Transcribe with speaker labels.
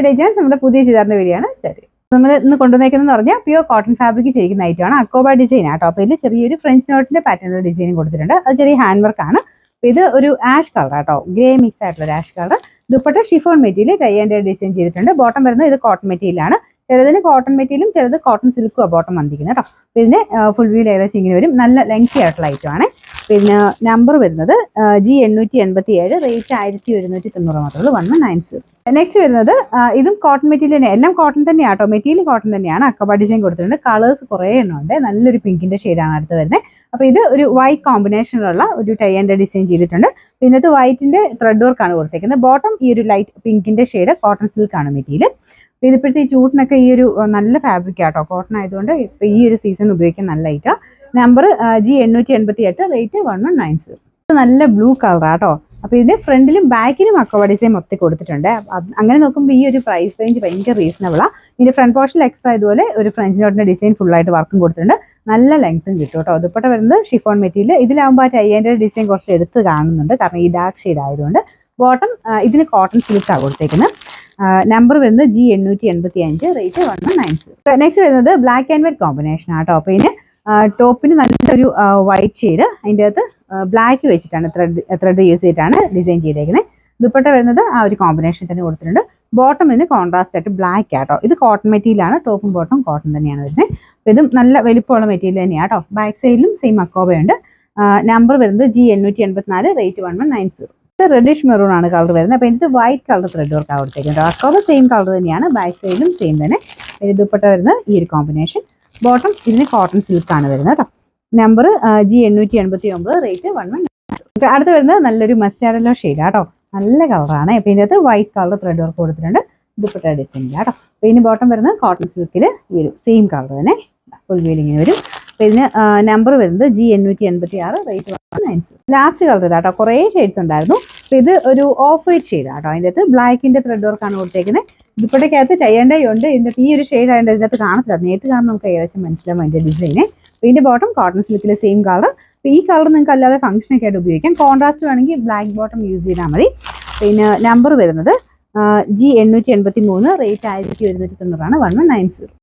Speaker 1: ഡേജൻസ് നമ്മുടെ പുതിയ ചുരിദാറിന്റെ വീഡിയോയാണ്. ശരി, നമ്മൾ ഇന്ന് കൊണ്ടുവന്നേക്കുന്നതെന്ന് പറഞ്ഞാൽ പ്യൂർ കോട്ടൺ ഫാബ്രിക് ചെയ്യുന്ന ഐറ്റമാണ്. അക്കോബ ഡിസൈൻ ആട്ടോ. അപ്പോൾ ഇതിൽ ചെറിയൊരു ഫ്രഞ്ച് നോട്ടിന്റെ പാറ്റേണിലുള്ള ഡിസൈനും കൊടുത്തിട്ടുണ്ട്. അത് ചെറിയ ഹാൻഡ് വർക്ക് ആണ്. അപ്പോൾ ഇത് ഒരു ആഷ് കളർ ആട്ടോ, ഗ്രേ മിക്സ് ആയിട്ടുള്ള ഒരു ash colour. Dupatta chiffon material tie and design ചെയ്തിട്ടുണ്ട്. ബോട്ടം വരുന്നത് ഇത് കോട്ടൺ മെറ്റീരിയലാണ്. ചിലതിന് കോട്ടൺ മെറ്റീരിയലും ചിലത് കോട്ടൺ സിൽക്കും ബോട്ടം വന്നിരിക്കുന്നത് കേട്ടോ. പിന്നെ ഫുൾ വ്യൂ ഏകദേശം ഇങ്ങനെ വരും. നല്ല ലെങ്തി ആയിട്ടുള്ള ഐറ്റം ആണ്. പിന്നെ നമ്പർ വരുന്നത് G887, റേറ്റ് 1190 മാത്രമേ ഉള്ളൂ, 1190. നെക്സ്റ്റ് വരുന്നത് ഇതും കോട്ടൺ മെറ്റീരിയൽ തന്നെ, എല്ലാം കോട്ടൺ തന്നെയാണ് കേട്ടോ. മെറ്റീരിയൽ കോട്ടൺ തന്നെയാണ്. അക്കബ ഡിസൈൻ കൊടുത്തിട്ടുണ്ട്. കളേഴ്സ് കുറേ എണ്ണം ഉണ്ട്. നല്ലൊരു പിങ്കിന്റെ ഷെയ്ഡാണ് അടുത്ത് വരുന്നത്. അപ്പോൾ ഇത് ഒരു വൈറ്റ് കോമ്പിനേഷനിലുള്ള ഒരു ടൈ ആൻഡ് ഡിസൈൻ ചെയ്തിട്ടുണ്ട്. പിന്നെ ഇത് വൈറ്റിന്റെ ത്രെഡ് വർക്ക് ആണ് കൊടുത്തേക്കുന്നത്. ബോട്ടം ഈ ഒരു ലൈറ്റ് പിങ്കിന്റെ ഷെയ്ഡ് കോട്ടൺ സിൽക്കാണ് മെറ്റീരിയൽ. അപ്പോൾ ഇതിപ്പോഴത്തെ ഈ ചൂട്ടിനൊക്കെ ഈ ഒരു നല്ല ഫാബ്രിക് ആട്ടോ, കോട്ടൺ ആയതുകൊണ്ട് ഇപ്പോൾ ഈ ഒരു സീസൺ ഉപയോഗിക്കാൻ നല്ല ഐറ്റാണ്. Number G888, rate 1190. നല്ല ബ്ലൂ കളറാട്ടോ. അപ്പോൾ ഇതിന്റെ ഫ്രണ്ടിലും ബാക്കിലും അക്കോബ ഡിസൈൻ മൊത്തം കൊടുത്തിട്ടുണ്ട്. അങ്ങനെ നോക്കുമ്പോൾ ഈ ഒരു പ്രൈസ് റേഞ്ച് ഭയങ്കര റീസണബിളാണ്. ഇതിന്റെ ഫ്രണ്ട് പോർഷനിൽ എക്സ്ട്രാ ഇതുപോലെ ഒരു ഫ്രഞ്ച് നോട്ടിന്റെ ഡിസൈൻ ഫുള്ളായിട്ട് വർക്കും കൊടുത്തിട്ടുണ്ട്. നല്ല ലെങ്ത്തും കിട്ടും കേട്ടോ. ദുപ്പട്ട വരുന്നത് ഷിഫോൺ മെറ്റീരിയൽ. ഇതിലാകുമ്പോൾ ആ ടൈൻ്റെ ഡിസൈൻ കുറച്ച് എടുത്ത് കാണുന്നുണ്ട്, കാരണം ഈ ഡാർക്ക് ഷെയ്ഡ് ആയതുകൊണ്ട്. ബോട്ടം ഇതിന് കോട്ടൺ സിൽക്കാണ് കൊടുത്തേക്കുന്നത്. നമ്പർ വരുന്നത് G885, റേറ്റ് 1190. നെക്സ്റ്റ് വരുന്നത് ബ്ലാക്ക് ആൻഡ് വൈറ്റ് കോമ്പിനേഷൻ ആട്ടോ. അപ്പോൾ ഇതിന് ടോപ്പിന് നല്ലൊരു വൈറ്റ് ഷെയ്ഡ്, അതിൻ്റെ അകത്ത് ബ്ലാക്ക് വെച്ചിട്ടാണ് ത്രെഡ് യൂസ് ചെയ്തിട്ടാണ് ഡിസൈൻ ചെയ്തേക്കുന്നത്. ദുപ്പട്ട വരുന്നത് ആ ഒരു കോമ്പിനേഷൻ തന്നെ കൊടുത്തിട്ടുണ്ട്. ബോട്ടം ഇതിന് കോൺട്രാസ്റ്റ് ആയിട്ട് ബ്ലാക്ക് ആട്ടോ. ഇത് കോട്ടൺ മെറ്റീരിയലാണ്. ടോപ്പും ബോട്ടം കോട്ടൺ തന്നെയാണ് വരുന്നത്. അപ്പോൾ ഇതും നല്ല വലിപ്പമുള്ള മെറ്റീരിയൽ തന്നെയാണ് കേട്ടോ. ബാക്ക് സൈഡിലും സെയിം അക്കോബയുണ്ട്. നമ്പർ വരുന്നത് G884, റേറ്റ് 1190. റെഡിഷ് മെറൂൺ ആണ് കളർ വരുന്നത്. അപ്പോൾ ഇത് വൈറ്റ് കളർ ത്രെഡ് വർക്കാണ് കൊടുത്തേക്കുന്നത്. അക്കോബ സെയിം കളർ തന്നെയാണ്. ബാക്ക് സൈഡിലും സെയിം തന്നെ. ദുപ്പട്ട വരുന്നത് ഈ ഒരു കോമ്പിനേഷൻ. ബോട്ടം ഇതിന് കോട്ടൺ സിൽക്കാണ് വരുന്നത് കേട്ടോ. Number G889, rate 1190. അടുത്ത് വരുന്നത് നല്ലൊരു മസ്റ്റാർഡ് യെല്ലോ ഷെയ്ഡ് ആട്ടോ. നല്ല കളറാണ്. അപ്പോൾ ഇതിൻ്റെ അകത്ത് വൈറ്റ് കളർ ത്രെഡ് വർക്ക് കൊടുത്തിട്ടുണ്ട്. ദുപ്പട്ട ഡിസൈനില്ല കേട്ടോ. അപ്പോൾ ഇതിന് ബോട്ടം വരുന്നത് കോട്ടൺ സിൽക്കിൽ ഈ ഒരു സെയിം കളർ തന്നെ ഫുൾ വീലിങ്ങനെ വരും. അപ്പോൾ ഇതിന് നമ്പർ വരുന്നത് G886, റേറ്റ് 1190. ലാസ്റ്റ് കളർ ഇതാട്ടോ. കുറേ ഷെയ്ഡ്സ് ഉണ്ടായിരുന്നു. അപ്പോൾ ഇത് ഒരു ഓഫ് വൈറ്റ് ഷെയ്ഡ് ആട്ടോ. അതിൻ്റെ അകത്ത് ബ്ലാക്കിൻ്റെ ത്രെഡ് വർക്കാണ് കൊടുത്തേക്കുന്നത്. ദുപ്പട്ടയ്ക്കകത്ത് ടൈ ആൻഡ് ഡൈ ഉണ്ട്. ഇതിൻ്റെ ഈ ഒരു ഷെയ്ഡ് ആയതുകൊണ്ട് ഇതിനകത്ത് കാണത്തില്ല. നേരിട്ട് കാണുമ്പോൾ നമുക്ക് ഏകദേശം മനസ്സിലാവും അതിൻ്റെ ഡിസൈനെ. അപ്പോൾ ഇതിൻ്റെ ബോട്ടം കോട്ടൺ സിൽക്കിലെ സെയിം കളർ. അപ്പോൾ ഈ കളർ നിങ്ങൾക്ക് അല്ലാതെ ഫംഗ്ഷനൊക്കെ ആയിട്ട് ഉപയോഗിക്കാം. കോൺട്രാസ്റ്റ് വേണമെങ്കിൽ ബ്ലാക്ക് ബോട്ടം യൂസ് ചെയ്താൽ മതി. പിന്നെ നമ്പർ വരുന്നത് G883, റേറ്റ് 1190, 1190.